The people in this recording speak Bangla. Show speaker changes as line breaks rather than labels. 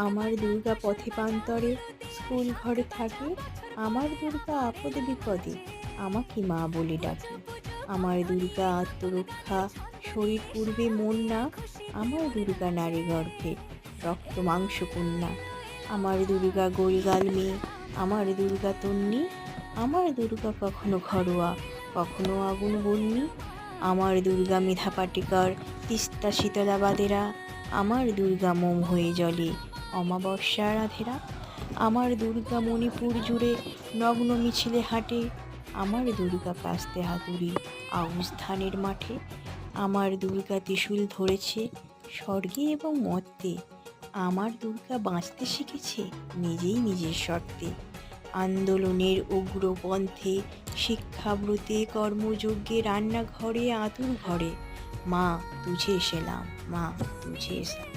আমার দুর্গা পথে প্রান্তরে স্কুল ঘরে থাকে। আমার দুর্গা আপদে বিপদে আমাকে মা বলে ডাকে। আমার দুর্গা আত্মরক্ষা, শরীর পূর্বে মন না। আমার দুর্গা নারী গর্ভে রক্ত মাংস কন্যা। আমার দুর্গা গোলগাল মেয়ে, আমার দুর্গা তন্নি। আমার দুর্গা কখনো ঘরোয়া, কখনো আগুন বন্যি। আমার দুর্গা মেধা পাটেকর, তিস্তা শীতলা বাদেরা। আমার দুর্গা মোম হয়ে জ্বলে অমাবস্যা রাধেরা। আমার দুর্গা মণিপুর জুড়ে নগ্ন মিছিলে হাঁটে। আমার দুর্গা কাস্তে হাতুড়ি আউশ ধানের মাঠে। আমার দুর্গা ত্রিশূল ধরেছে স্বর্গে এবং মর্তে। আমার দুর্গা বাঁচতে শিখেছে নিজেই নিজের শর্তে। আন্দোলনের উগ্রপন্থে, শিক্ষাব্রতে, কর্মযজ্ঞে, রান্নাঘরে, আঁতুর ঘরে, মা তুঝে এসেলাম, মা তুঝে এসেলাম।